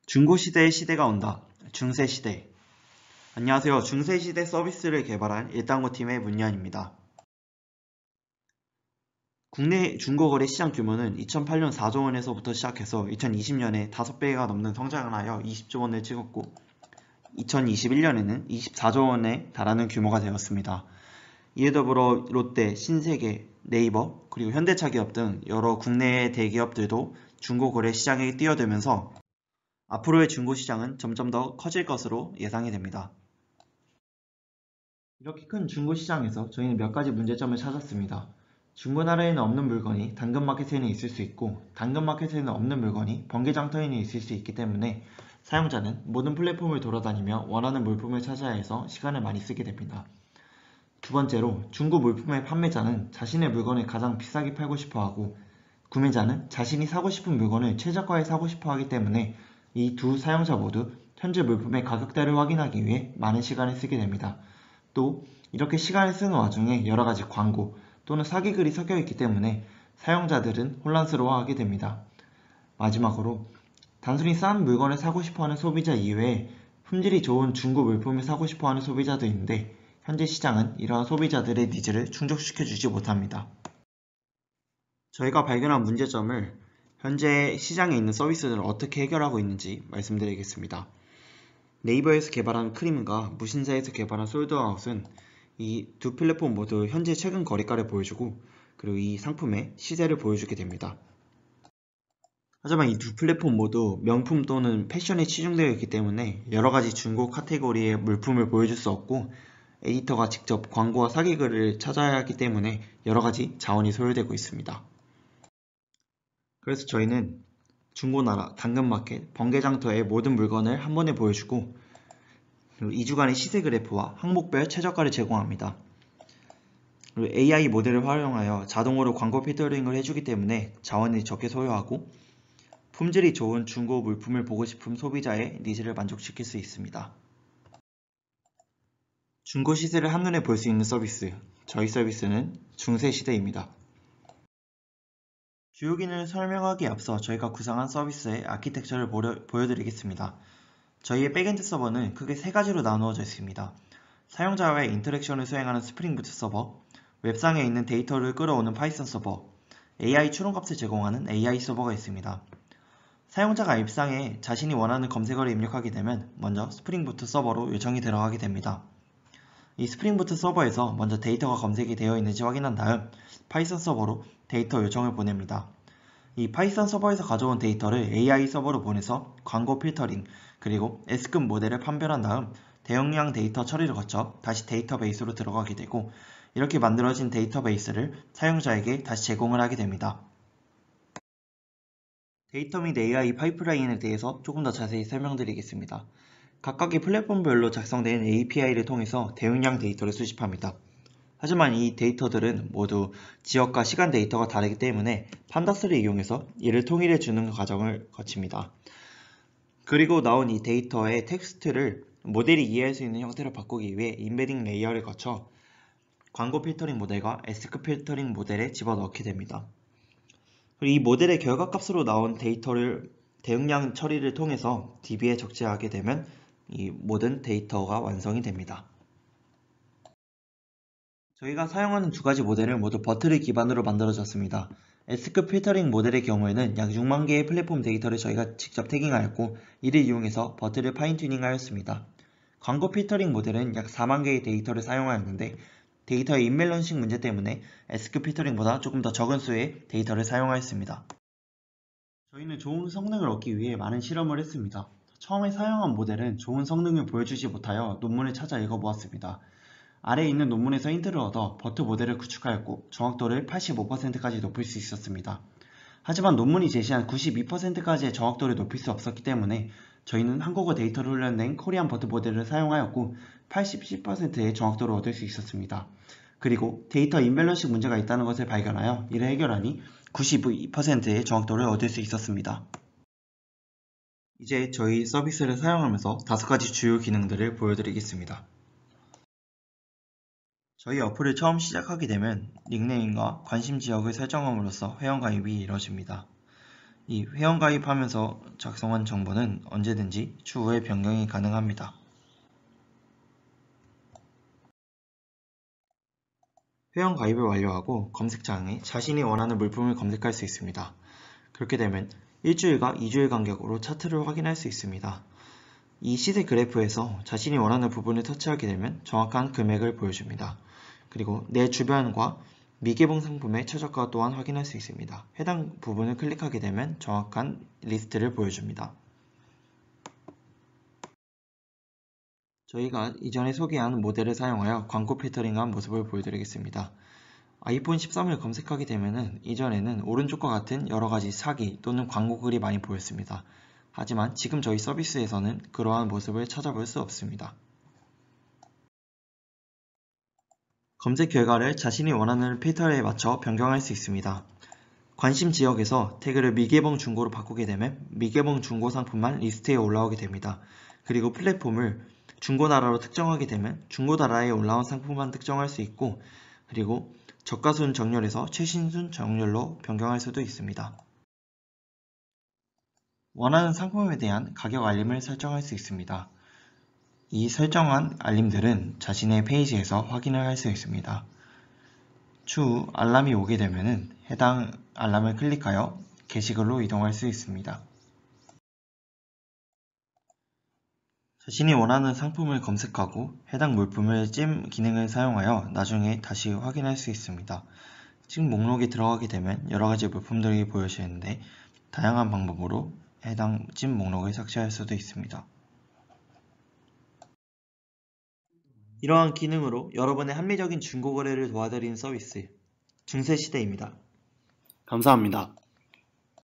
중고시대의 시대가 온다. 중세시대. 안녕하세요. 중세시대 서비스를 개발한 일당고팀의 문현입니다. 국내 중고거래 시장 규모는 2008년 4조 원에서부터 시작해서 2020년에 5배가 넘는 성장을 하여 20조 원을 찍었고 2021년에는 24조 원에 달하는 규모가 되었습니다. 이에 더불어 롯데, 신세계, 네이버, 그리고 현대차 기업 등 여러 국내 대기업들도 중고거래 시장에 뛰어들면서 앞으로의 중고시장은 점점 더 커질 것으로 예상이 됩니다. 이렇게 큰 중고시장에서 저희는 몇 가지 문제점을 찾았습니다. 중고나라에는 없는 물건이 당근마켓에는 있을 수 있고 당근마켓에는 없는 물건이 번개장터에는 있을 수 있기 때문에 사용자는 모든 플랫폼을 돌아다니며 원하는 물품을 찾아야 해서 시간을 많이 쓰게 됩니다. 두 번째로 중고 물품의 판매자는 자신의 물건을 가장 비싸게 팔고 싶어 하고 구매자는 자신이 사고 싶은 물건을 최저가에 사고 싶어 하기 때문에 이 두 사용자 모두 현재 물품의 가격대를 확인하기 위해 많은 시간을 쓰게 됩니다. 또 이렇게 시간을 쓰는 와중에 여러가지 광고 또는 사기글이 섞여 있기 때문에 사용자들은 혼란스러워하게 됩니다. 마지막으로 단순히 싼 물건을 사고 싶어하는 소비자 이외에 품질이 좋은 중고 물품을 사고 싶어하는 소비자도 있는데 현재 시장은 이러한 소비자들의 니즈를 충족시켜주지 못합니다. 저희가 발견한 문제점을 현재 시장에 있는 서비스들을 어떻게 해결하고 있는지 말씀드리겠습니다. 네이버에서 개발한 크림과 무신사에서 개발한 솔드아웃은 이 두 플랫폼 모두 현재 최근 거래가를 보여주고 그리고 이 상품의 시세를 보여주게 됩니다. 하지만 이 두 플랫폼 모두 명품 또는 패션에 치중되어 있기 때문에 여러가지 중고 카테고리의 물품을 보여줄 수 없고 에디터가 직접 광고와 사기글을 찾아야 하기 때문에 여러가지 자원이 소요되고 있습니다. 그래서 저희는 중고나라, 당근마켓, 번개장터의 모든 물건을 한 번에 보여주고 그리고 2주간의 시세 그래프와 항목별 최저가를 제공합니다. 그리고 AI 모델을 활용하여 자동으로 광고 필터링을 해주기 때문에 자원이 적게 소요하고 품질이 좋은 중고 물품을 보고 싶은 소비자의 니즈를 만족시킬 수 있습니다. 중고 시세를 한눈에 볼 수 있는 서비스, 저희 서비스는 중세시대입니다. 주요 기능을 설명하기에 앞서 저희가 구상한 서비스의 아키텍처를 보여드리겠습니다. 저희의 백엔드 서버는 크게 세 가지로 나누어져 있습니다. 사용자와의 인터랙션을 수행하는 스프링 부트 서버, 웹상에 있는 데이터를 끌어오는 파이썬 서버, AI 추론값을 제공하는 AI 서버가 있습니다. 사용자가 웹상에 자신이 원하는 검색어를 입력하게 되면 먼저 스프링 부트 서버로 요청이 들어가게 됩니다. 이 스프링 부트 서버에서 먼저 데이터가 검색이 되어 있는지 확인한 다음 파이썬 서버로 데이터 요청을 보냅니다. 이 파이썬 서버에서 가져온 데이터를 AI 서버로 보내서 광고 필터링 그리고 S급 모델을 판별한 다음 대용량 데이터 처리를 거쳐 다시 데이터베이스로 들어가게 되고 이렇게 만들어진 데이터베이스를 사용자에게 다시 제공을 하게 됩니다. 데이터 및 AI 파이프라인에 대해서 조금 더 자세히 설명드리겠습니다. 각각의 플랫폼별로 작성된 API를 통해서 대용량 데이터를 수집합니다. 하지만 이 데이터들은 모두 지역과 시간 데이터가 다르기 때문에 판다스를 이용해서 이를 통일해 주는 과정을 거칩니다. 그리고 나온 이 데이터의 텍스트를 모델이 이해할 수 있는 형태로 바꾸기 위해 임베딩 레이어를 거쳐 광고 필터링 모델과 S급 필터링 모델에 집어넣게 됩니다. 그리고 이 모델의 결과값으로 나온 데이터를 대용량 처리를 통해서 DB에 적재하게 되면 이 모든 데이터가 완성이 됩니다. 저희가 사용하는 두 가지 모델은 모두 버트를 기반으로 만들어졌습니다. S급 필터링 모델의 경우에는 약 6만 개의 플랫폼 데이터를 저희가 직접 태깅하였고 이를 이용해서 버트를 파인 튜닝하였습니다. 광고 필터링 모델은 약 4만 개의 데이터를 사용하였는데 데이터의 인밸런싱 문제 때문에 S급 필터링보다 조금 더 적은 수의 데이터를 사용하였습니다. 저희는 좋은 성능을 얻기 위해 많은 실험을 했습니다. 처음에 사용한 모델은 좋은 성능을 보여주지 못하여 논문을 찾아 읽어보았습니다. 아래에 있는 논문에서 힌트를 얻어 버트 모델을 구축하였고 정확도를 85%까지 높일 수 있었습니다. 하지만 논문이 제시한 92%까지의 정확도를 높일 수 없었기 때문에 저희는 한국어 데이터를 훈련된 코리안 버트 모델을 사용하였고 87%의 정확도를 얻을 수 있었습니다. 그리고 데이터 인밸런싱 문제가 있다는 것을 발견하여 이를 해결하니 92%의 정확도를 얻을 수 있었습니다. 이제 저희 서비스를 사용하면서 5가지 주요 기능들을 보여드리겠습니다. 저희 어플을 처음 시작하게 되면 닉네임과 관심 지역을 설정함으로써 회원가입이 이루어집니다. 이 회원가입하면서 작성한 정보는 언제든지 추후에 변경이 가능합니다. 회원가입을 완료하고 검색창에 자신이 원하는 물품을 검색할 수 있습니다. 그렇게 되면 일주일과 2주일 간격으로 차트를 확인할 수 있습니다. 이 시세 그래프에서 자신이 원하는 부분을 터치하게 되면 정확한 금액을 보여줍니다. 그리고 내 주변과 미개봉 상품의 최저가 또한 확인할 수 있습니다. 해당 부분을 클릭하게 되면 정확한 리스트를 보여줍니다. 저희가 이전에 소개한 모델을 사용하여 광고 필터링한 모습을 보여드리겠습니다. 아이폰 13을 검색하게 되면 이전에는 오른쪽과 같은 여러가지 사기 또는 광고 글이 많이 보였습니다. 하지만 지금 저희 서비스에서는 그러한 모습을 찾아볼 수 없습니다. 검색 결과를 자신이 원하는 필터에 맞춰 변경할 수 있습니다. 관심 지역에서 태그를 미개봉 중고로 바꾸게 되면 미개봉 중고 상품만 리스트에 올라오게 됩니다. 그리고 플랫폼을 중고나라로 특정하게 되면 중고나라에 올라온 상품만 특정할 수 있고, 그리고 저가순 정렬에서 최신순 정렬로 변경할 수도 있습니다. 원하는 상품에 대한 가격 알림을 설정할 수 있습니다. 이 설정한 알림들은 자신의 페이지에서 확인을 할 수 있습니다. 추후 알람이 오게 되면 해당 알람을 클릭하여 게시글로 이동할 수 있습니다. 자신이 원하는 상품을 검색하고 해당 물품을 찜 기능을 사용하여 나중에 다시 확인할 수 있습니다. 찜 목록에 들어가게 되면 여러가지 물품들이 보여지는데 다양한 방법으로 해당 찜 목록을 삭제할 수도 있습니다. 이러한 기능으로 여러분의 합리적인 중고거래를 도와드리는 서비스 중세시대입니다. 감사합니다.